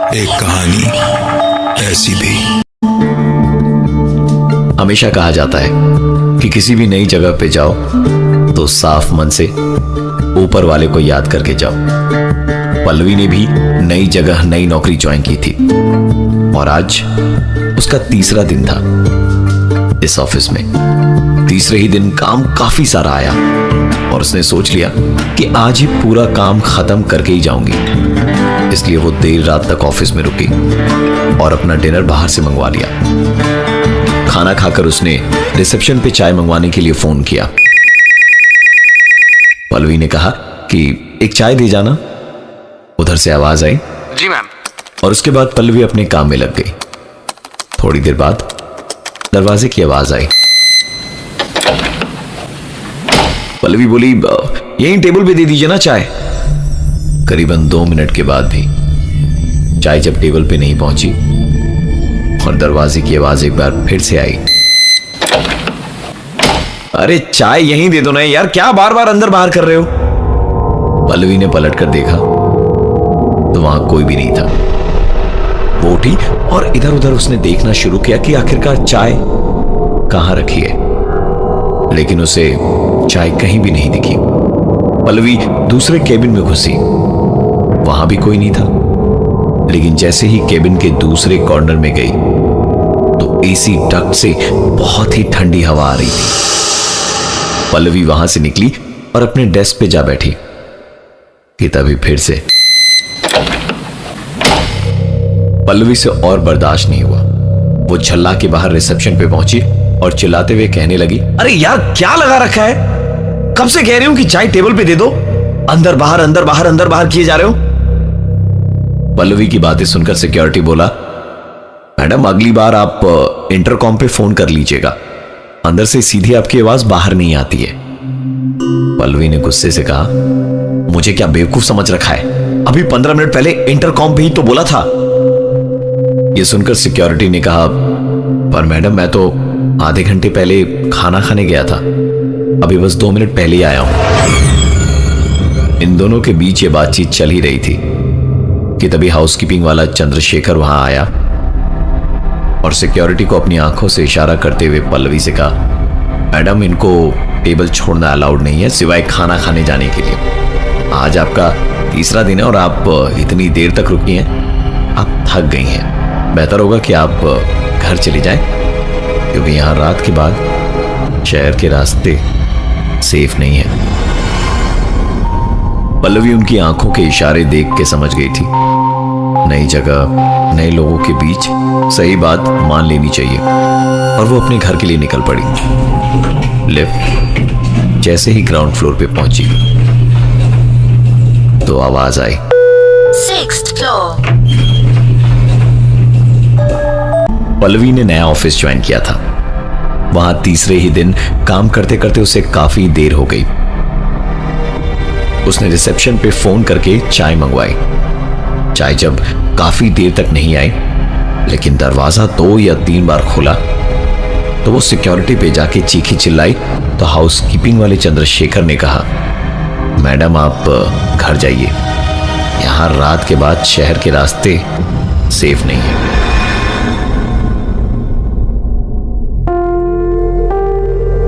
एक कहानी ऐसी भी। हमेशा कहा जाता है कि किसी भी नई जगह पे जाओ तो साफ मन से ऊपर वाले को याद करके जाओ। पल्लवी ने भी नई जगह नई नौकरी ज्वाइन की थी और आज उसका तीसरा दिन था इस ऑफिस में। तीसरे ही दिन काम काफी सारा आया और उसने सोच लिया कि आज ही पूरा काम खत्म करके ही जाऊंगी। इसलिए वो देर रात तक ऑफिस में रुकी और अपना डिनर बाहर से मंगवा लिया। खाना खाकर उसने रिसेप्शन पे चाय मंगवाने के लिए फोन किया। पल्लवी ने कहा कि एक चाय दे जाना। उधर से आवाज आई, जी मैम। और उसके बाद पल्लवी अपने काम में लग गई। थोड़ी देर बाद दरवाजे की आवाज आई। पल्लवी बोली, यहीं टेबल पे दे दीजिए ना चाय। करीबन 2 मिनट के बाद भी चाय जब टेबल पे नहीं पहुंची और दरवाजे की आवाज एक बार फिर से आई, अरे चाय यहीं दे दो ना यार, क्या बार बार अंदर बाहर कर रहे हो। पल्लवी ने पलट कर देखा तो वहां कोई भी नहीं था। वो उठी और इधर उधर उसने देखना शुरू किया कि आखिरकार चाय कहां रखी है, लेकिन उसे चाय कहीं भी नहीं दिखी। पल्लवी दूसरे केबिन में घुसी, वहां भी कोई नहीं था। लेकिन जैसे ही केबिन के दूसरे कॉर्नर में गई तो एसी डक्ट से बहुत ही ठंडी हवा आ रही थी। पल्लवी वहां से निकली और अपने डेस्क पे जा बैठी कि तभी फिर से पल्लवी से और बर्दाश्त नहीं हुआ। वो झल्ला के बाहर रिसेप्शन पे पहुंची और चिल्लाते हुए कहने लगी, अरे यार क्या लगा रखा है, कब से कह रही हूं कि चाय टेबल पे दे दो, अंदर बाहर अंदर बाहर अंदर बाहर किए जा रहे हो। पल्लवी की बातें सुनकर सिक्योरिटी बोला, मैडम अगली बार आप इंटरकॉम पे फोन कर लीजिएगा, अंदर से सीधी आपकी आवाज बाहर नहीं आती है। पल्लवी ने गुस्से से कहा, मुझे क्या बेवकूफ समझ रखा है, अभी 15 मिनट पहले इंटरकॉम पे ही तो बोला था। यह सुनकर सिक्योरिटी ने कहा, पर मैडम मैं तो आधे घंटे पहले खाना खाने गया था, अभी बस 2 मिनट पहले ही आया हूं। इन दोनों के बीच ये बातचीत चल ही रही थी कि तभी हाउसकीपिंग वाला चंद्रशेखर वहां आया और सिक्योरिटी को अपनी आंखों से इशारा करते हुए पल्लवी से कहा, मैडम इनको टेबल छोड़ना अलाउड नहीं है सिवाय खाना खाने जाने के लिए। आज आपका तीसरा दिन है और आप इतनी देर तक रुकी हैं, आप थक गई हैं, बेहतर होगा कि आप घर चली जाएं, क्योंकि यहां रात के बाद शहर के रास्ते सेफ नहीं है। पल्लवी उनकी आंखों के इशारे देख के समझ गई थी, नई जगह नए लोगों के बीच सही बात मान लेनी चाहिए, और वो अपने घर के लिए निकल पड़ी। लिफ्ट जैसे ही ग्राउंड फ्लोर पे पहुंची तो आवाज आई, 6th floor। पल्लवी ने नया ऑफिस ज्वाइन किया था। वहां तीसरे ही दिन काम करते करते उसे काफी देर हो गई। उसने रिसेप्शन पे फोन करके चाय मंगवाई। चाय जब काफी देर तक नहीं आई, लेकिन दरवाजा 2 या 3 बार खुला तो वो सिक्योरिटी पे जाके चीखी चिल्लाई तो हाउसकीपिंग वाले चंद्रशेखर ने कहा, मैडम आप घर जाइए, यहां रात के बाद शहर के रास्ते सेफ नहीं है।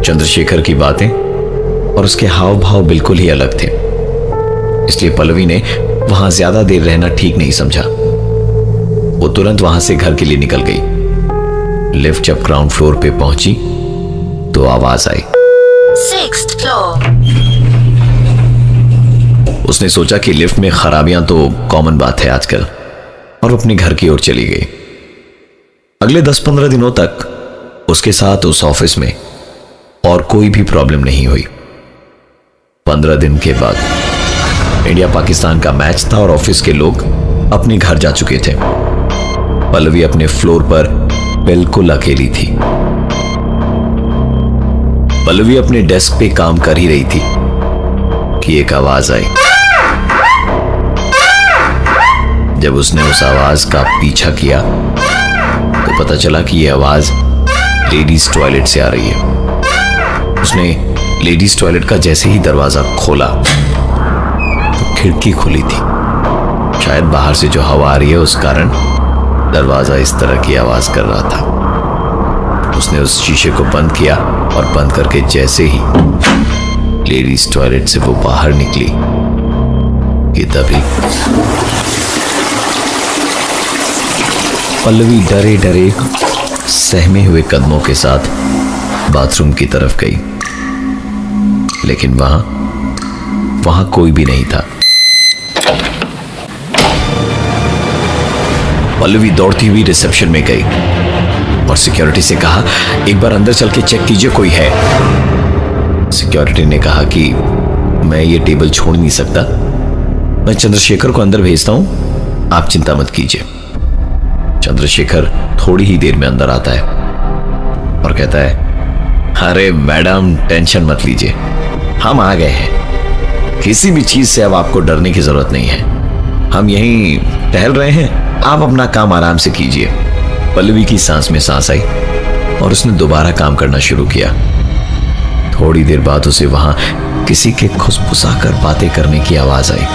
चंद्रशेखर की बातें और उसके हाव भाव बिल्कुल ही अलग थे, इसलिए पल्लवी ने वहां ज्यादा देर रहना ठीक नहीं समझा। वो तुरंत वहां से घर के लिए निकल गई। लिफ्ट जब ग्राउंड फ्लोर पे पहुंची तो आवाज आई, 6th floor। उसने सोचा कि लिफ्ट में खराबियां तो कॉमन बात है आजकल, और अपने घर की ओर चली गई। अगले 10-15 दिनों तक उसके साथ उस ऑफिस में और कोई भी प्रॉब्लम नहीं हुई। 15 दिन के बाद इंडिया पाकिस्तान का मैच था और ऑफिस के लोग अपने घर जा चुके थे। पल्लवी अपने फ्लोर पर बिल्कुल अकेली थी। पल्लवी अपने डेस्क पे काम कर ही रही थी कि एक आवाज आई। जब उसने उस आवाज का पीछा किया तो पता चला कि यह आवाज लेडीज टॉयलेट से आ रही है। उसने लेडीज टॉयलेट का जैसे ही दरवाजा खोला तो खिड़की खुली थी। शायद बाहर से जो हवा आ रही है उस कारण दरवाजा इस तरह की आवाज कर रहा था। उसने उस शीशे को बंद किया और बंद करके जैसे ही लेडीज टॉयलेट से वो बाहर निकली कि तभी पल्लवी डरे डरे सहमे हुए कदमों के साथ बाथरूम की तरफ गई, लेकिन वहां कोई भी नहीं था। पल्लवी दौड़ती हुई रिसेप्शन में गई और सिक्योरिटी से कहा, एक बार अंदर चल के चेक कीजिए कोई है। सिक्योरिटी ने कहा कि मैं ये टेबल छोड़ नहीं सकता, मैं चंद्रशेखर को अंदर भेजता हूं, आप चिंता मत कीजिए। चंद्रशेखर थोड़ी ही देर में अंदर आता है और कहता है, अरे मैडम टेंशन मत लीजिए, हम आ गए हैं, किसी भी चीज से अब आपको डरने की जरूरत नहीं है, हम यहीं टहल रहे हैं, आप अपना काम आराम से कीजिए। पल्लवी की सांस में सांस आई और उसने दोबारा काम करना शुरू किया। थोड़ी देर बाद उसे वहां किसी के खुसफुसाकर बातें करने की आवाज आई।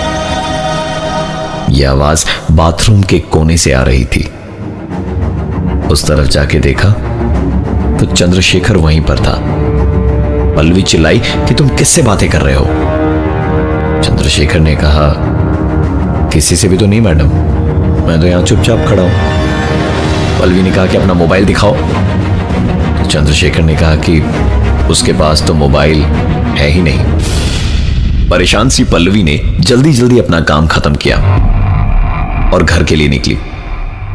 यह आवाज बाथरूम के कोने से आ रही थी। उस तरफ जाके देखा तो चंद्रशेखर वहीं पर था। पल्लवी चिल्लाई कि तुम किससे बातें कर रहे हो? चंद्रशेखर ने कहा, किसी से भी तो नहीं मैडम, मैं तो यहां चुपचाप खड़ा हूं। पल्लवी ने कहा कि अपना मोबाइल दिखाओ। तो चंद्रशेखर ने कहा कि उसके पास तो मोबाइल है ही नहीं। परेशान सी पल्लवी ने जल्दी जल्दी अपना काम खत्म किया और घर के लिए निकली।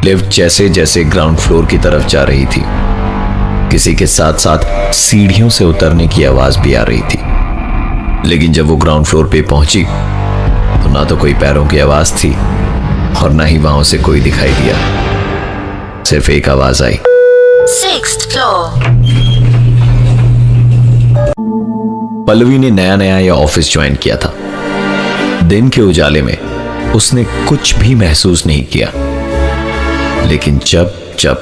लिफ्ट जैसे जैसे ग्राउंड फ्लोर की तरफ जा रही थी, किसी के साथ साथ सीढ़ियों से उतरने की आवाज भी आ रही थी। लेकिन जब वो ग्राउंड फ्लोर पे पहुंची तो ना तो कोई पैरों की आवाज थी और ना ही वहां से कोई दिखाई दिया। सिर्फ एक आवाज आई, 6th floor. पल्लवी ने नया नया यह ऑफिस ज्वाइन किया था। दिन के उजाले में उसने कुछ भी महसूस नहीं किया, लेकिन जब जब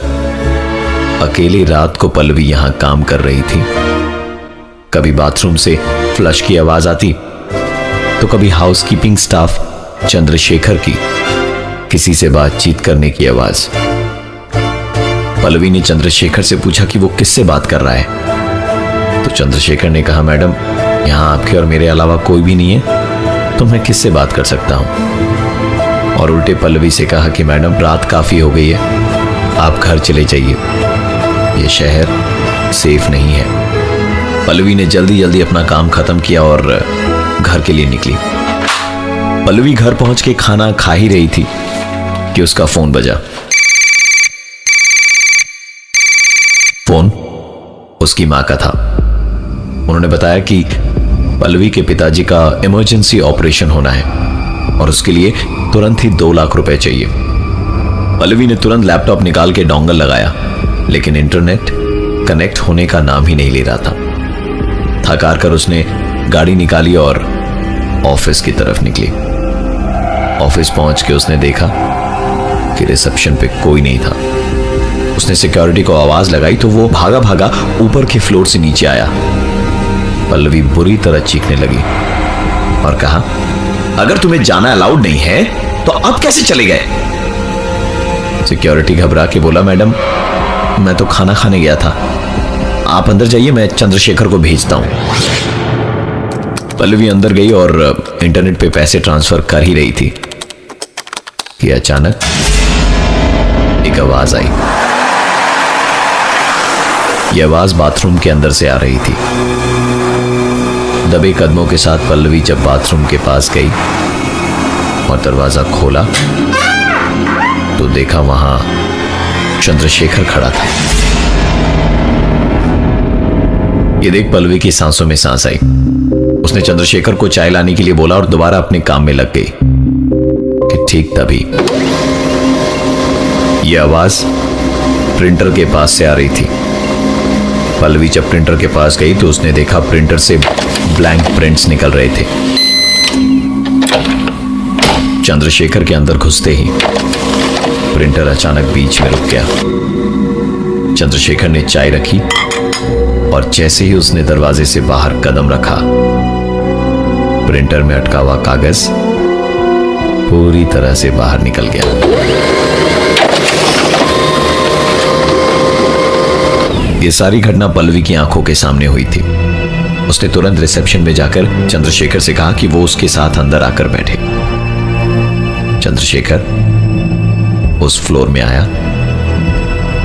अकेली रात को पल्लवी यहां काम कर रही थी, कभी बाथरूम से फ्लश की आवाज आती तो कभी हाउसकीपिंग स्टाफ चंद्रशेखर की किसी से बातचीत करने की आवाज। पल्लवी ने चंद्रशेखर से पूछा कि वो किससे बात कर रहा है। तो चंद्रशेखर ने कहा, मैडम यहां आपके और मेरे अलावा कोई भी नहीं है, तो मैं किससे बात कर सकता हूं। और उल्टे पल्लवी से कहा कि मैडम रात काफी हो गई है, आप घर चले जाइए, यह शहर सेफ नहीं है। पल्लवी ने जल्दी जल्दी अपना काम खत्म किया और घर के लिए निकली। पल्लवी घर पहुंच के खाना खा ही रही थी कि उसका फोन बजा। फोन उसकी मां का था। उन्होंने बताया कि पल्लवी के पिताजी का इमरजेंसी ऑपरेशन होना है और उसके लिए तुरंत ही 2 लाख रुपए चाहिए। पल्लवी ने तुरंत लैपटॉप निकाल के डोंगल लगाया, लेकिन इंटरनेट कनेक्ट होने का नाम ही नहीं ले रहा था। थक हार कर उसने गाड़ी निकाली और ऑफिस की तरफ निकली। ऑफिस पहुंच के उसने देखा कि रिसेप्शन पे कोई नहीं था। उसने सिक्योरिटी को आवाज लगाई तो वो भागा भागा ऊपर के फ्लोर से नीचे आया। पल्लवी बुरी तरह चीखने लगी और कहा, अगर तुम्हें जाना अलाउड नहीं है तो अब कैसे चले गए? सिक्योरिटी घबरा के बोला, मैडम मैं तो खाना खाने गया था, आप अंदर जाइए, मैं चंद्रशेखर को भेजता हूं। पल्लवी अंदर गई और इंटरनेट पे पैसे ट्रांसफर कर ही रही थी कि अचानक एक आवाज आई। यह आवाज बाथरूम के अंदर से आ रही थी। दबे कदमों के साथ पल्लवी जब बाथरूम के पास गई और दरवाजा खोला तो देखा वहां चंद्रशेखर खड़ा था। यह देख पल्लवी की सांसों में सांस आई। उसने चंद्रशेखर को चाय लाने के लिए बोला और दोबारा अपने काम में लग गई कि ठीक तभी यह आवाज प्रिंटर के पास से आ रही थी। पल्लवी जब प्रिंटर के पास गई तो उसने देखा प्रिंटर से ब्लैंक प्रिंट्स निकल रहे थे। चंद्रशेखर के अंदर घुसते ही प्रिंटर अचानक बीच में रुक गया। चंद्रशेखर ने चाय रखी और जैसे ही उसने दरवाजे से बाहर कदम रखा, प्रिंटर में अटका हुआ कागज पूरी तरह से बाहर निकल गया। ये सारी घटना पल्लवी की आंखों के सामने हुई थी। उसने तुरंत रिसेप्शन में जाकर चंद्रशेखर से कहा कि वो उसके साथ अंदर आकर बैठे। चंद्रशेखर उस फ्लोर में आया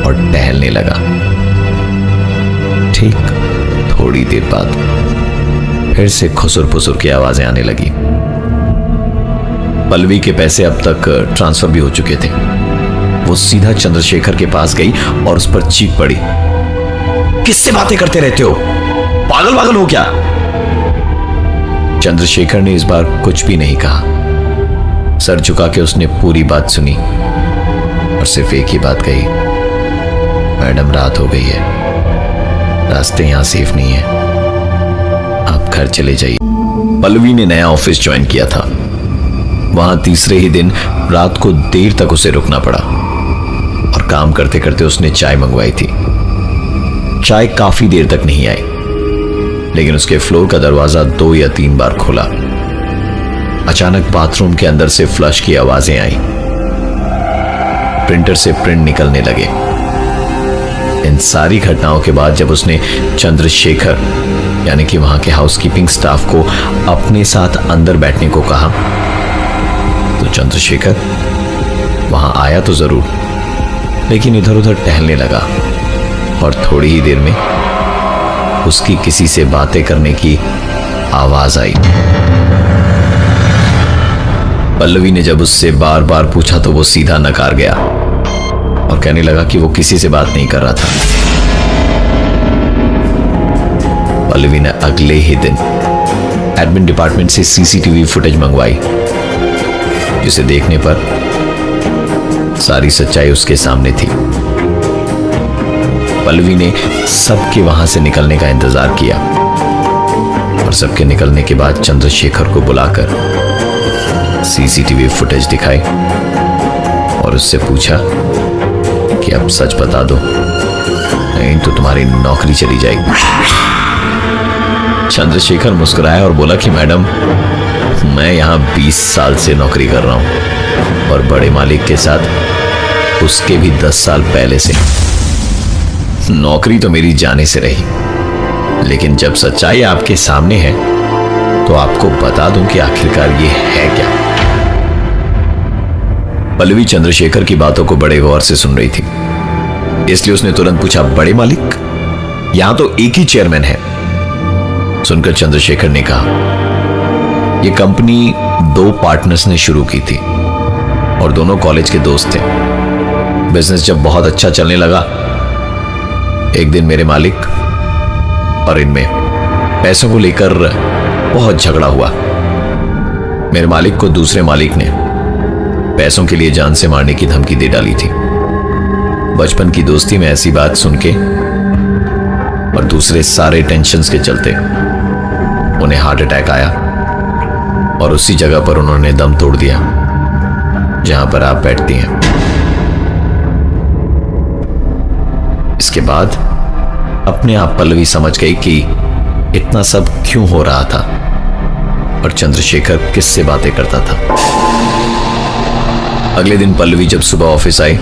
और टहलने लगा। ठीक थोड़ी देर बाद फिर से खुसुर फुसुर की आवाजें आने लगी। पल्लवी के पैसे अब तक ट्रांसफर भी हो चुके थे। वो सीधा चंद्रशेखर के पास गई और उस पर चीख पड़ी, किससे बातें करते रहते हो? पागल पागल हो क्या? चंद्रशेखर ने इस बार कुछ भी नहीं कहा। सर झुका के उसने पूरी बात सुनी और सिर्फ एक ही बात कही, मैडम रात हो गई है, रास्ते यहां सेफ नहीं है, आप घर चले जाइए। पल्लवी ने नया ऑफिस ज्वाइन किया था। वहां तीसरे ही दिन रात को देर तक उसे रुकना पड़ा और काम करते करते उसने चाय मंगवाई थी। चाय काफी देर तक नहीं आई, लेकिन उसके फ्लोर का दरवाजा 2 या 3 बार खुला। अचानक बाथरूम के अंदर से फ्लश की आवाजें आई। प्रिंटर से प्रिंट निकलने लगे। इन सारी घटनाओं के बाद जब उसने चंद्रशेखर यानी कि वहां के हाउसकीपिंग स्टाफ को अपने साथ अंदर बैठने को कहा, तो चंद्रशेखर वहां आया तो जरूर, लेकिन इधर उधर टहलने लगा और थोड़ी ही देर में उसकी किसी से बातें करने की आवाज आई। पल्लवी ने जब उससे बार बार पूछा तो वो सीधा नकार गया और कहने लगा कि वो किसी से बात नहीं कर रहा था। पल्लवी ने अगले ही दिन एडमिन डिपार्टमेंट से सीसीटीवी फुटेज मंगवाई, जिसे देखने पर सारी सच्चाई उसके सामने थी। पल्लवी ने सबके वहां से निकलने का इंतजार किया और सबके निकलने के बाद चंद्रशेखर को बुलाकर सीसीटीवी फुटेज दिखाई और उससे पूछा कि अब सच बता दो, नहीं तो तुम्हारी नौकरी चली जाएगी। चंद्रशेखर मुस्कुराया और बोला कि मैडम, मैं यहां 20 साल से नौकरी कर रहा हूं और बड़े मालिक के साथ उसके भी 10 साल पहले से। नौकरी तो मेरी जाने से रही, लेकिन जब सच्चाई आपके सामने है तो आपको बता दूं कि आखिरकार ये है क्या। पल्लवी चंद्रशेखर की बातों को बड़े गौर से सुन रही थी, इसलिए उसने तुरंत पूछा, बड़े मालिक? यहां तो एक ही चेयरमैन है। सुनकर चंद्रशेखर ने कहा, यह कंपनी 2 पार्टनर्स ने शुरू की थी और दोनों कॉलेज के दोस्त थे। बिजनेस जब बहुत अच्छा चलने लगा, एक दिन मेरे मालिक और इनमें पैसों को लेकर बहुत झगड़ा हुआ। मेरे मालिक को दूसरे मालिक ने पैसों के लिए जान से मारने की धमकी दे डाली थी। बचपन की दोस्ती में ऐसी बात सुन के और दूसरे सारे टेंशन्स के चलते उन्हें हार्ट अटैक आया और उसी जगह पर उन्होंने दम तोड़ दिया जहां पर आप बैठती हैं। इसके बाद अपने आप पल्लवी समझ गई कि इतना सब क्यों हो रहा था और चंद्रशेखर किससे बातें करता था। अगले दिन पल्लवी जब सुबह ऑफिस आई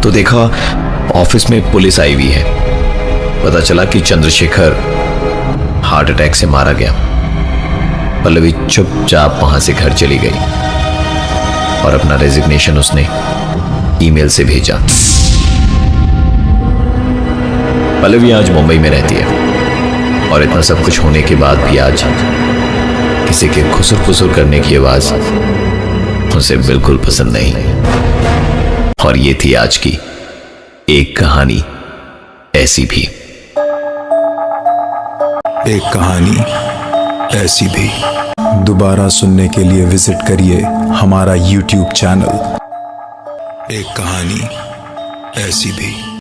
तो देखा ऑफिस में पुलिस आई हुई है। पता चला कि चंद्रशेखर हार्ट अटैक से मारा गया। पल्लवी चुपचाप वहां से घर चली गई और अपना रेजिग्नेशन उसने ईमेल से भेजा। पल्लवी आज मुंबई में रहती है और इतना सब कुछ होने के बाद भी आज किसी के खुसुर फुसुर करने की आवाज उसे बिल्कुल पसंद नहीं। और ये थी आज की एक कहानी ऐसी भी। एक कहानी ऐसी भी दोबारा सुनने के लिए विजिट करिए हमारा YouTube चैनल एक कहानी ऐसी भी।